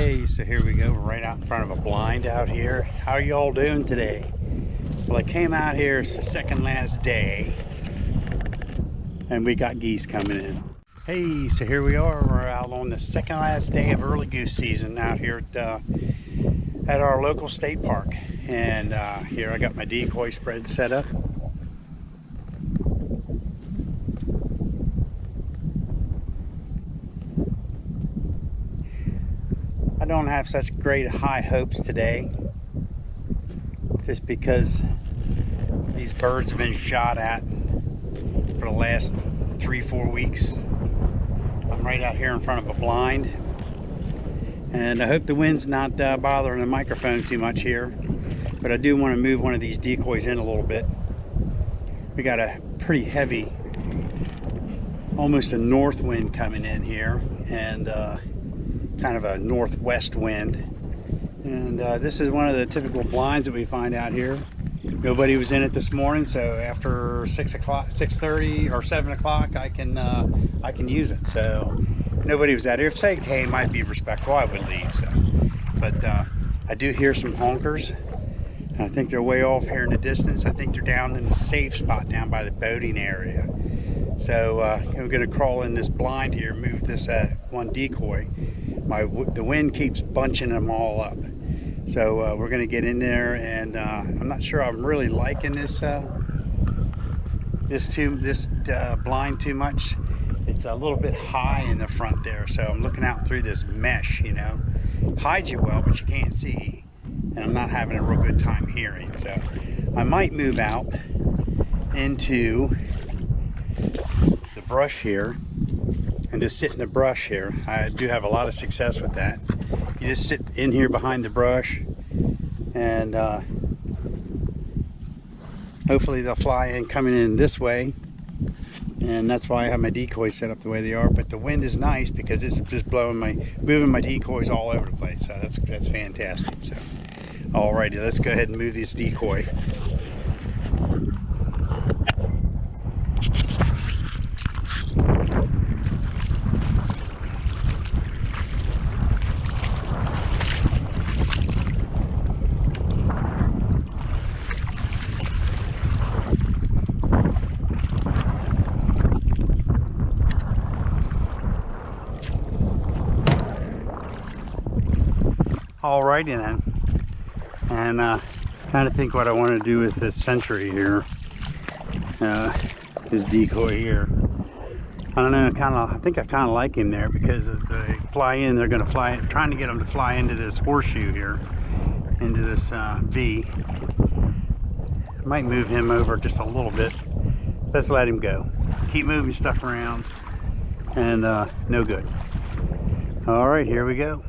Hey, so here we go. We're right out in front of a blind out here. How are you all doing today? Well, I came out here, it's the second last day, and we got geese coming in. Hey, so here we are. We're out on the second last day of early goose season out here at our local state park. And here I got my decoy spread set up. I don't have such great high hopes today, just because these birds have been shot at for the last 3-4 weeks. I'm right out here in front of a blind, and I hope the wind's not bothering the microphone too much here, but I do want to move one of these decoys in a little bit. We got a pretty heavy, almost a north wind coming in here, and kind of a northwest wind. And this is one of the typical blinds that we find out here. Nobody was in it this morning, so after 6 o'clock, 6:30 or 7 o'clock, I can use it. So nobody was out here. If say hey might be respectful, I would leave. So, but I do hear some honkers. I think they're way off here in the distance. I think they're down in the safe spot down by the boating area. So we're going to crawl in this blind here, move this one decoy. The wind keeps bunching them all up. So we're going to get in there, and I'm not sure I'm really liking this blind too much. It's a little bit high in the front there, so I'm looking out through this mesh, you know. Hides you well, but you can't see, and I'm not having a real good time hearing. So I might move out into the brush here and just sit in the brush here. I do have a lot of success with that. You just sit in here behind the brush, and hopefully they'll fly in coming in this way, and that's why I have my decoys set up the way they are. But the wind is nice because it's just moving my decoys all over the place, so that's fantastic. So alrighty, let's go ahead and move this decoy. Alrighty then, and kind of think what I want to do with this sentry here, this decoy here. I don't know, I think I kind of like him there, because if they fly in, they're going to fly, trying to get them to fly into this horseshoe here, into this V. I might move him over just a little bit. Let's let him go. Keep moving stuff around, and no good. Alright, here we go.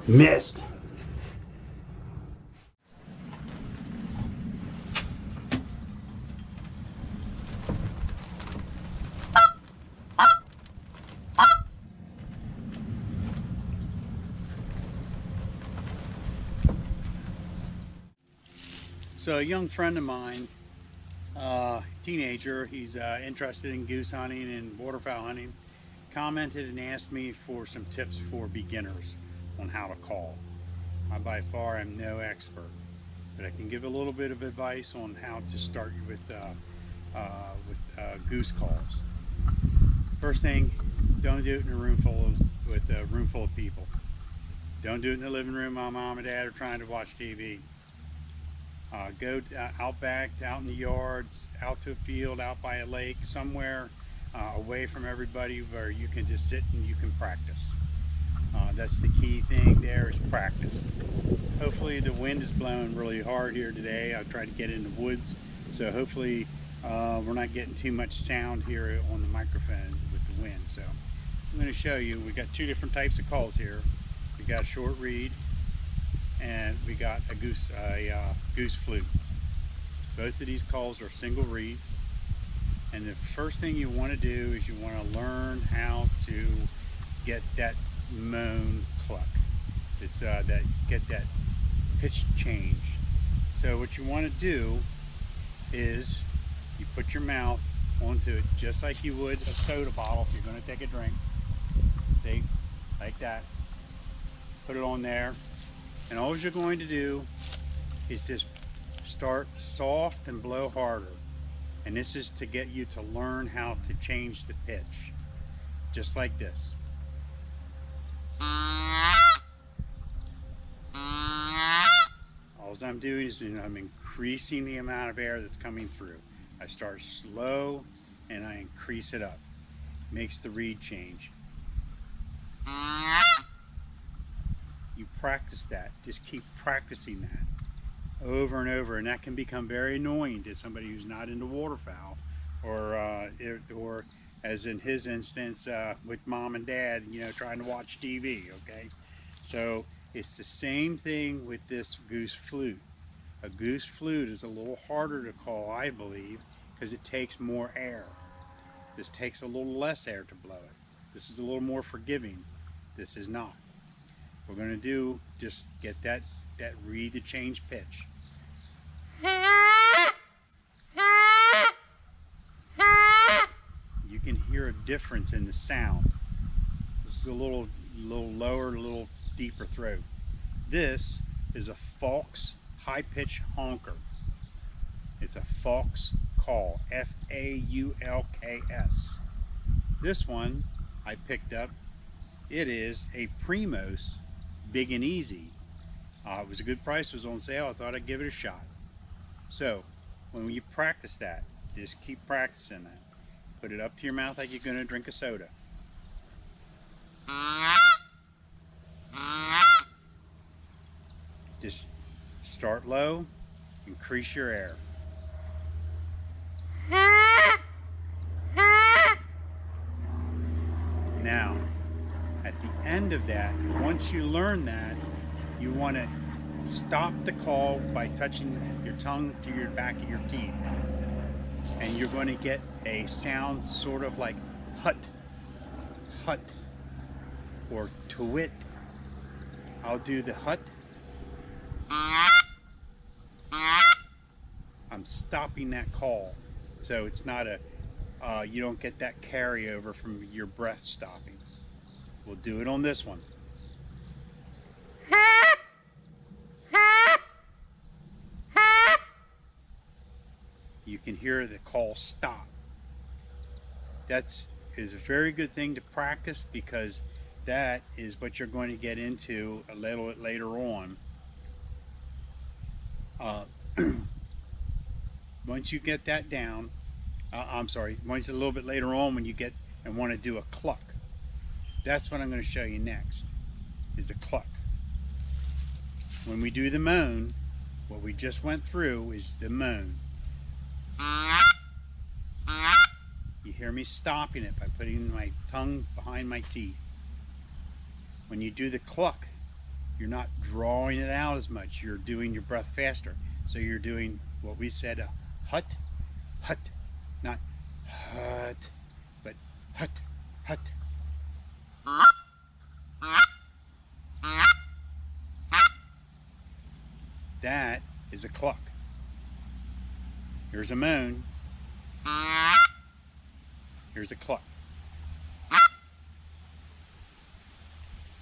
Missed. So a young friend of mine, teenager, he's interested in goose hunting and waterfowl hunting, commented and asked me for some tips for beginners on how to call. I by far am no expert, but I can give a little bit of advice on how to start with goose calls. First thing, don't do it in a room full of people. Don't do it in the living room while mom and dad are trying to watch TV. Go out back, out in the yards, out to a field, out by a lake, somewhere away from everybody where you can just sit and you can practice. That's the key thing there, is practice. Hopefully the wind is blowing really hard here today. I've tried to get in the woods, so hopefully we're not getting too much sound here on the microphone with the wind. So I'm going to show you, we got two different types of calls here. We got a short reed, and we got a goose flute. Both of these calls are single reeds. And the first thing you want to do is you want to learn how to get that moan cluck. It's get that pitch change. So what you want to do is you put your mouth onto it just like you would a soda bottle if you're going to take a drink. See, like that. Put it on there, and all you're going to do is just start soft and blow harder. And this is to get you to learn how to change the pitch, just like this. All I'm doing is I'm increasing the amount of air that's coming through. I start slow and I increase it up. Makes the reed change. You practice that. Just keep practicing that over and over, and that can become very annoying to somebody who's not into waterfowl, or as in his instance with mom and dad, you know, trying to watch TV. Okay, so it's the same thing with this goose flute. A goose flute is a little harder to call, I believe, because it takes more air. This takes a little less air to blow it. This is a little more forgiving. This is not. We're going to do, just get that reed to change pitch. You can hear a difference in the sound. This is a little lower, a little deeper throat. This is a false high-pitch honker. It's a false call, F-A-U-L-K-S. This one I picked up. It is a Primos, big and easy. It was a good price. It was on sale. I thought I'd give it a shot. So when you practice that, just keep practicing that. Put it up to your mouth like you're going to drink a soda. Just start low, increase your air. Now, at the end of that, once you learn that, you want to stop the call by touching your tongue to your back of your teeth. And you're going to get a sound sort of like hut, hut, or twit. I'll do the hut. I'm stopping that call. So it's not a, you don't get that carryover from your breath stopping. We'll do it on this one. You can hear the call stop. That is a very good thing to practice, because that is what you're going to get into a little bit later on. Once you get that down, once a little bit later on, when you get and want to do a cluck, that's what I'm going to show you next, is a cluck. When we do the moan, what we just went through is the moan. You hear me stopping it by putting my tongue behind my teeth. When you do the cluck, you're not drawing it out as much. You're doing your breath faster. So you're doing what we said, a hut, hut, not hut, but hut, hut. That is a cluck. Here's a moan. Here's a cluck.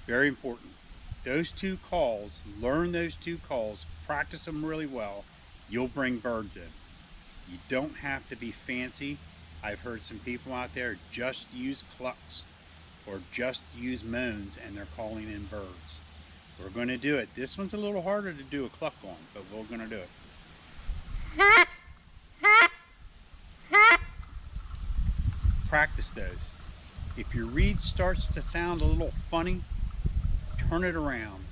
Very important. Those two calls, learn those two calls, practice them really well. You'll bring birds in. You don't have to be fancy. I've heard some people out there just use clucks or just use moans and they're calling in birds. We're going to do it. This one's a little harder to do a cluck on, but we're going to do it. Practice those. If your reed starts to sound a little funny, turn it around.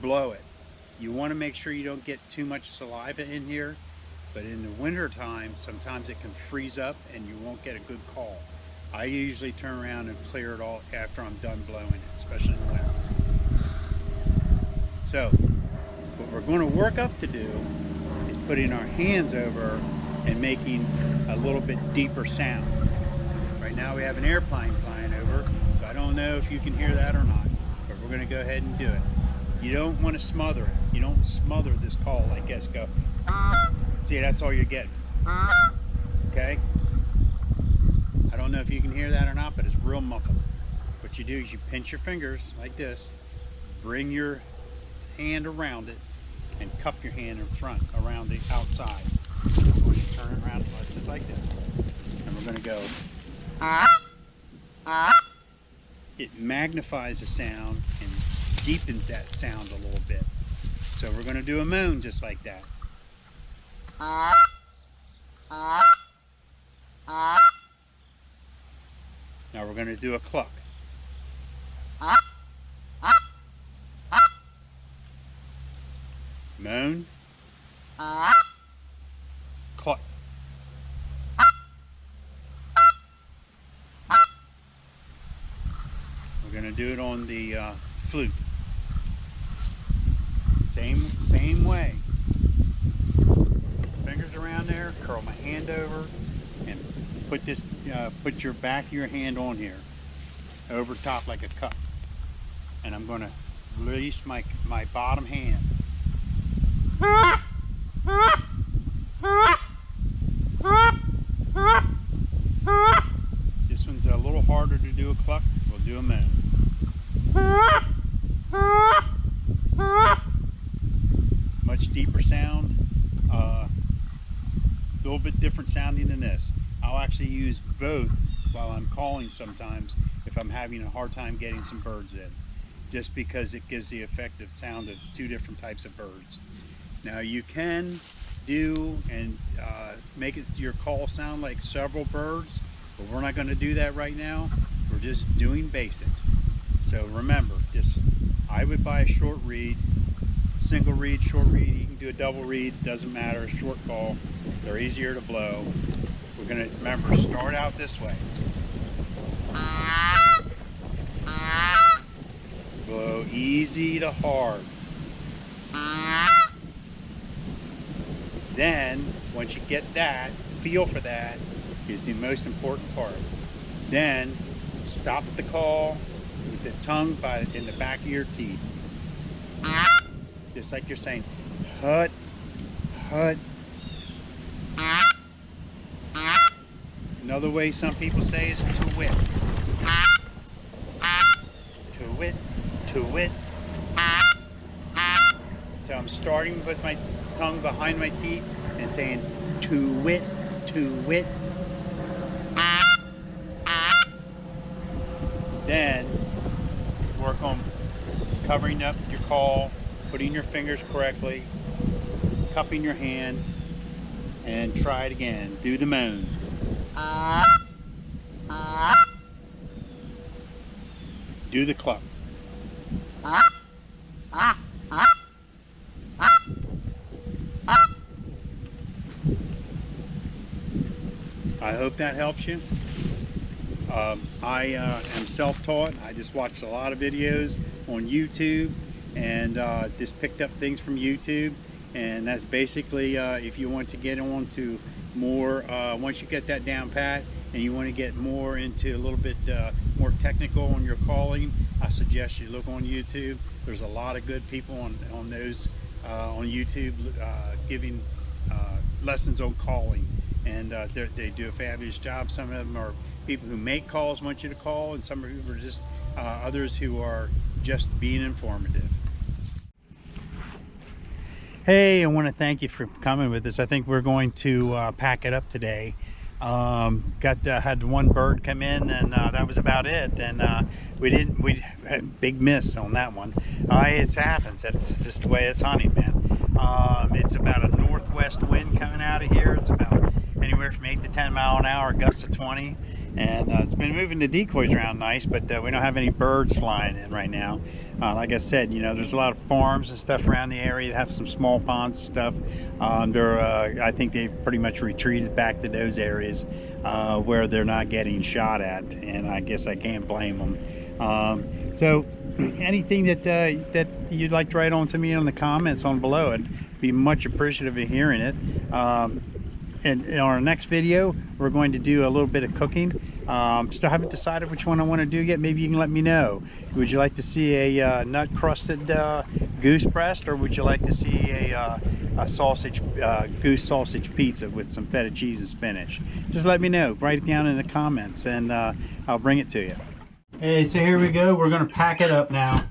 Blow it. You want to make sure you don't get too much saliva in here, but in the winter time, sometimes it can freeze up and you won't get a good call. I usually turn around and clear it all after I'm done blowing it, especially in the winter. So, what we're going to work up to do putting our hands over and making a little bit deeper sound. Right now we have an airplane flying over, so I don't know if you can hear that or not, but we're going to go ahead and do it. You don't want to smother it. You don't smother this call like this. Go. See, that's all you're getting. Okay? I don't know if you can hear that or not, but it's real muffled. What you do is you pinch your fingers like this, bring your hand around it, and cup your hand in front around the outside. We're going to turn it around just like this. And we're going to go. It magnifies the sound and deepens that sound a little bit. So we're going to do a moan just like that. Now we're going to do a cluck. Moan. Cluck. We're going to do it on the flute. Same way. Fingers around there, curl my hand over, and put this, put your back of your hand on here, over top like a cup. And I'm going to release my bottom hand. This one's a little harder to do a cluck. We'll do a moan. Much deeper sound, a little bit different sounding than this. I'll actually use both while I'm calling sometimes if I'm having a hard time getting some birds in, just because it gives the effective sound of two different types of birds. Now you can do and make your call sound like several birds, but we're not going to do that right now. We're just doing basics. So remember, I would buy a short reed, single reed, short reed. You can do a double reed, doesn't matter, a short call. They're easier to blow. We're going to, remember, start out this way. Blow easy to hard. Then, once you get that, feel for that is the most important part. Then, stop the call with the tongue in the back of your teeth. Just like you're saying, hut, hut. Another way some people say is to wit. To wit, to wit. So I'm starting with my tongue behind my teeth and saying to wit, to wit. Then work on covering up your call, putting your fingers correctly, cupping your hand, and try it again. Do the moan. Do the cluck. I hope that helps you. I am self-taught. I just watched a lot of videos on YouTube and just picked up things from YouTube, and that's basically if you want to get on to more, once you get that down pat and you want to get more into a little bit more technical on your calling, I suggest you look on YouTube. There's a lot of good people on those on YouTube giving lessons on calling, and they do a fabulous job. Some of them are people who make calls, want you to call, and some are just others who are just being informative. Hey, I want to thank you for coming with us. I think we're going to pack it up today. Had one bird come in, and that was about it. And we had a big miss on that one. It happens. It's just the way it's hunting, man. It's about a northwest wind coming out of here. It's about anywhere from 8 to 10 mile an hour, gusts of 20. And it's been moving the decoys around nice, but we don't have any birds flying in right now. Like I said, you know, there's a lot of farms and stuff around the area that have some small ponds and stuff. I think they've pretty much retreated back to those areas where they're not getting shot at, and I guess I can't blame them. So anything that you'd like to write on to me in the comments on below, I'd be much appreciative of hearing it. And in our next video, we're going to do a little bit of cooking. Still haven't decided which one I want to do yet. Maybe you can let me know. Would you like to see a nut crusted goose breast, or would you like to see a sausage goose sausage pizza with some feta cheese and spinach? Just let me know. Write it down in the comments, and I'll bring it to you. Hey, so here we go. We're gonna pack it up now.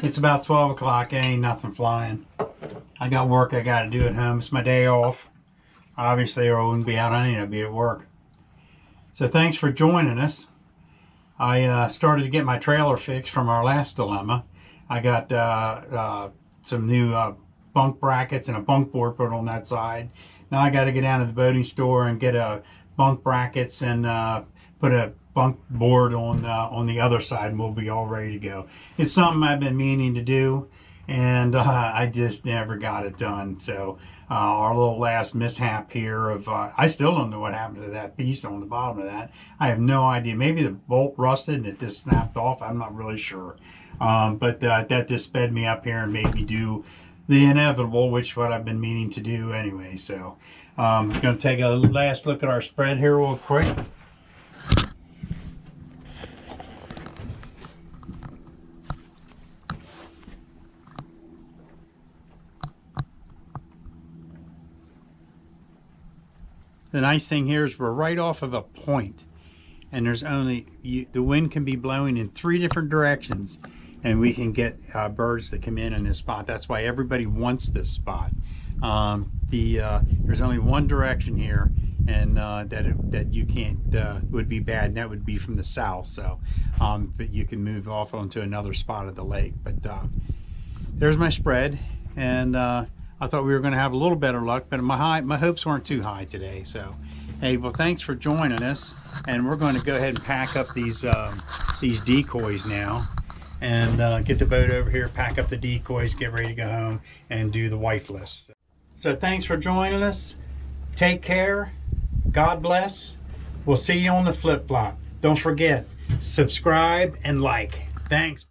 It's about 12 o'clock. Ain't nothing flying. I got work I got to do at home. It's my day off. Obviously, or I wouldn't be out hunting, I'd be at work. So thanks for joining us. I started to get my trailer fixed from our last dilemma. I got some new bunk brackets and a bunk board put on that side. Now I got to get down to the boating store and get a bunk brackets and put a bunk board on the other side, and we'll be all ready to go. It's something I've been meaning to do, and I just never got it done. So our little last mishap here of I still don't know what happened to that piece on the bottom of that. I have no idea. Maybe the bolt rusted and it just snapped off. I'm not really sure. But that just sped me up here and made me do the inevitable, which is what I've been meaning to do anyway. So I'm going to take a last look at our spread here real quick. The nice thing here is we're right off of a point, and there's only the wind can be blowing in 3 different directions, and we can get birds that come in this spot. That's why everybody wants this spot. There's only one direction here, and that you can't would be bad, and that would be from the south. So, but you can move off onto another spot of the lake. But there's my spread, and I thought we were going to have a little better luck, but my hopes weren't too high today. So, hey, well, thanks for joining us, and we're going to go ahead and pack up these decoys now, and get the boat over here, pack up the decoys, get ready to go home, and do the wife list. So, thanks for joining us. Take care. God bless. We'll see you on the flip flop. Don't forget, subscribe and like. Thanks.